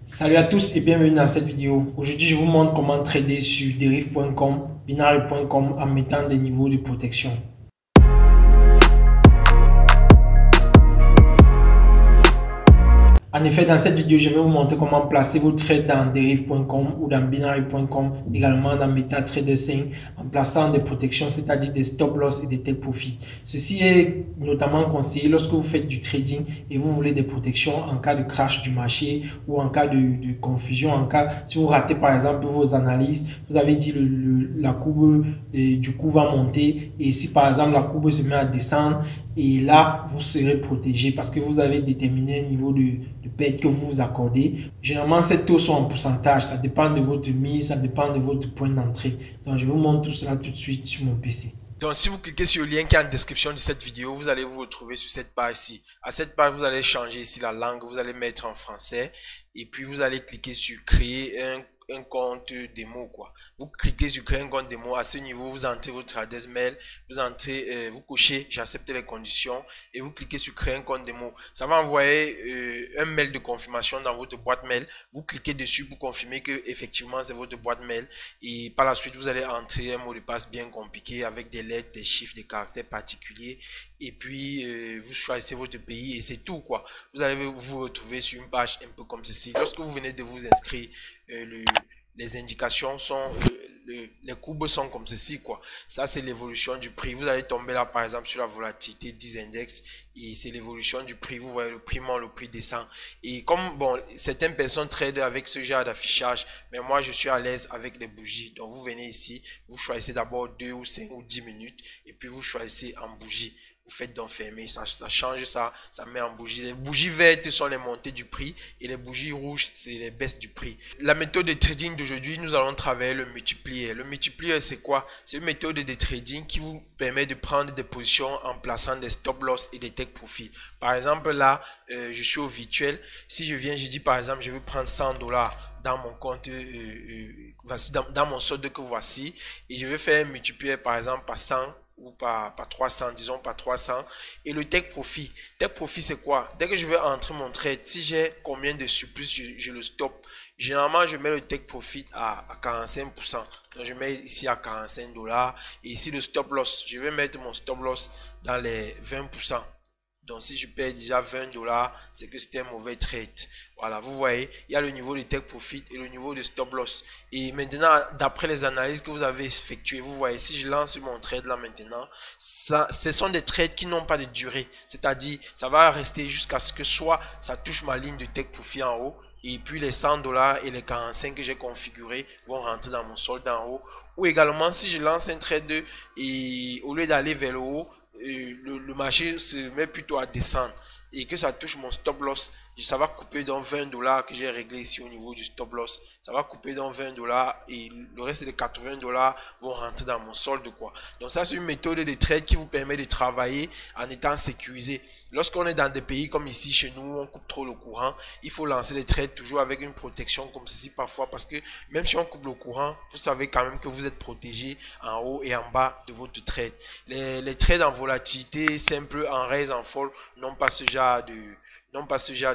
Salut à tous et bienvenue dans cette vidéo. Aujourd'hui, je vous montre comment trader sur derive.com, binary.com en mettant des niveaux de protection. En effet, dans cette vidéo, je vais vous montrer comment placer vos trades dans derive.com ou dans binary.com, également dans MetaTrader 5, en plaçant des protections, c'est-à-dire des stop loss et des take profit. Ceci est notamment conseillé lorsque vous faites du trading et vous voulez des protections en cas de crash du marché ou en cas de confusion, en cas, si vous ratez par exemple vos analyses, vous avez dit la courbe du coup va monter et si par exemple la courbe se met à descendre, et là, vous serez protégé parce que vous avez déterminé le niveau de perte que vous vous accordez. Généralement, ces taux sont en pourcentage. Ça dépend de votre mise, ça dépend de votre point d'entrée. Donc, je vous montre tout cela tout de suite sur mon PC. Donc, si vous cliquez sur le lien qui est en description de cette vidéo, vous allez vous retrouver sur cette page-ci. À cette page, vous allez changer ici la langue, vous allez mettre en français et puis vous allez cliquer sur créer un compte démo quoi. Vous cliquez sur créer un compte démo. À ce niveau, vous entrez votre adresse mail, vous entrez, vous cochez j'accepte les conditions et vous cliquez sur créer un compte démo. Ça va envoyer un mail de confirmation dans votre boîte mail. Vous cliquez dessus pour confirmer que effectivement c'est votre boîte mail et par la suite vous allez entrer un mot de passe bien compliqué avec des lettres, des chiffres, des caractères particuliers et puis vous choisissez votre pays et c'est tout quoi. Vous allez vous retrouver sur une page un peu comme ceci. Lorsque vous venez de vous inscrire, les indications sont, les courbes sont comme ceci quoi. Ça c'est l'évolution du prix. Vous allez tomber là par exemple sur la volatilité 10 index et c'est l'évolution du prix. Vous voyez le prix monte, le prix descend. Et comme bon, certaines personnes tradent avec ce genre d'affichage, mais moi je suis à l'aise avec les bougies. Donc vous venez ici, vous choisissez d'abord 2 ou 5 ou 10 minutes et puis vous choisissez en bougie. Vous faites donc fermer, ça change ça, ça met en bougie. Les bougies vertes sont les montées du prix et les bougies rouges, c'est les baisses du prix. La méthode de trading d'aujourd'hui, nous allons travailler le multiplier. Le multiplier, c'est quoi? C'est une méthode de trading qui vous permet de prendre des positions en plaçant des stop loss et des take profit. Par exemple, là, je suis au virtuel. Si je viens, je dis par exemple, je veux prendre 100 dollars dans mon compte, voici, dans mon solde que voici, et je vais faire un multiplier par exemple par 100 ou par 300, disons par 300. Et le take profit. Take profit, c'est quoi? Dès que je vais entrer mon trade, si j'ai combien de surplus, je le stop. Généralement, je mets le take profit à 45%. Donc, je mets ici à 45 dollars. Et ici, le stop loss, je vais mettre mon stop loss dans les 20%. Donc, si je perds déjà 20 dollars, c'est que c'était un mauvais trade. Voilà, vous voyez, il y a le niveau de take profit et le niveau de stop loss. Et maintenant, d'après les analyses que vous avez effectuées, vous voyez, si je lance mon trade là maintenant, ce sont des trades qui n'ont pas de durée. C'est-à-dire, ça va rester jusqu'à ce que soit ça touche ma ligne de take profit en haut, et puis les 100 dollars et les 45 que j'ai configurés vont rentrer dans mon solde en haut. Ou également, si je lance un trade et au lieu d'aller vers le haut, le marché se met plutôt à descendre et que ça touche mon stop loss, ça va couper dans 20 dollars que j'ai réglé ici au niveau du stop loss. Ça va couper dans 20 dollars et le reste des 80 dollars vont rentrer dans mon solde quoi. Donc ça c'est une méthode de trade qui vous permet de travailler en étant sécurisé. Lorsqu'on est dans des pays comme ici chez nous où on coupe trop le courant, il faut lancer les trades toujours avec une protection comme ceci parfois parce que même si on coupe le courant, vous savez quand même que vous êtes protégé en haut et en bas de votre trade. Les trades en volatilité simple, en raise, en fall n'ont pas ce genre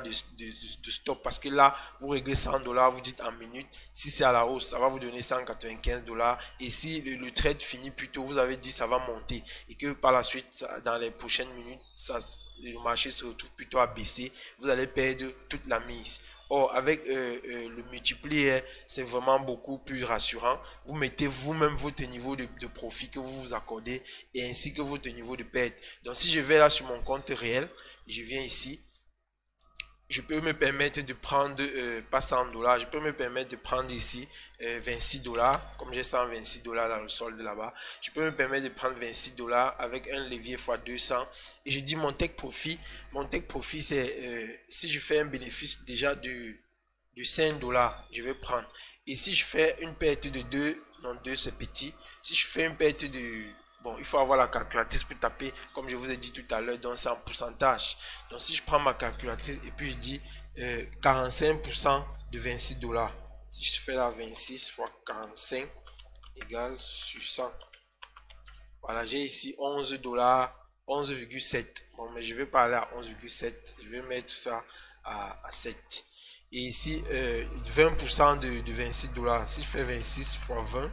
de stop parce que là vous réglez 100 dollars, vous dites en minute, si c'est à la hausse ça va vous donner 195 dollars et si le trade finit plus tôt, vous avez dit ça va monter et que par la suite dans les prochaines minutes le marché se retrouve plutôt à baisser, vous allez perdre toute la mise. Or, avec le multiplier, c'est vraiment beaucoup plus rassurant. Vous mettez vous-même votre niveau de profit que vous vous accordez et ainsi que votre niveau de perte. Donc, si je vais là sur mon compte réel, je viens ici, je peux me permettre de prendre, pas 100 dollars, je peux me permettre de prendre ici 26 dollars, comme j'ai 126 dollars dans le solde là-bas, je peux me permettre de prendre 26 dollars avec un levier x 200 et je dis mon take profit c'est si je fais un bénéfice déjà de 5 dollars, je vais prendre. Et si je fais une perte de 2, non 2 c'est petit, si je fais une perte de bon, il faut avoir la calculatrice pour taper, comme je vous ai dit tout à l'heure, donc c'est en pourcentage. Donc, si je prends ma calculatrice et puis je dis 45% de 26 dollars. Si je fais là 26 fois 45 égale sur 100. Voilà, j'ai ici 11 dollars, 11,7. Bon, mais je vais pas aller à 11,7. Je vais mettre ça à 7. Et ici, 20% de 26 $. Si je fais 26 fois 20,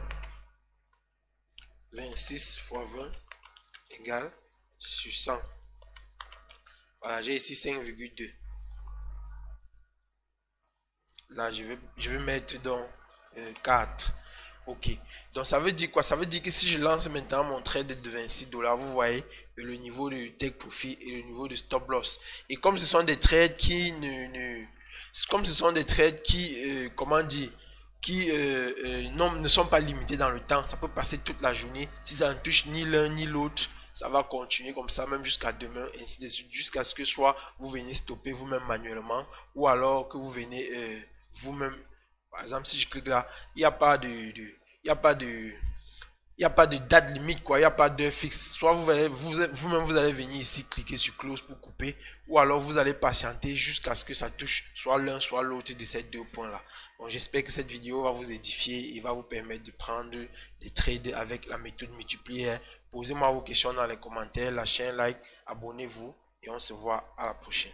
26 fois 20 égale sur 100. Voilà, j'ai ici 5,2. Là, je vais mettre dans 4. Ok. Donc, ça veut dire quoi? Ça veut dire que si je lance maintenant mon trade de 26 $, vous voyez le niveau de take profit et le niveau de stop loss. Et comme ce sont des trades qui comment dire, qui ne sont pas limités dans le temps, ça peut passer toute la journée. Si ça ne touche ni l'un ni l'autre, ça va continuer comme ça même jusqu'à demain, ainsi de suite, jusqu'à ce que soit vous venez stopper vous-même manuellement, ou alors que vous venez vous-même. Par exemple, si je clique là, il n'y a pas de date limite, quoi. Il n'y a pas d'heure fixe. Soit vous-même vous allez venir ici cliquer sur close pour couper, ou alors vous allez patienter jusqu'à ce que ça touche soit l'un soit l'autre de ces deux points là. Bon, j'espère que cette vidéo va vous édifier et va vous permettre de prendre des trades avec la méthode multiplier. Posez-moi vos questions dans les commentaires, lâchez un like, abonnez-vous et on se voit à la prochaine.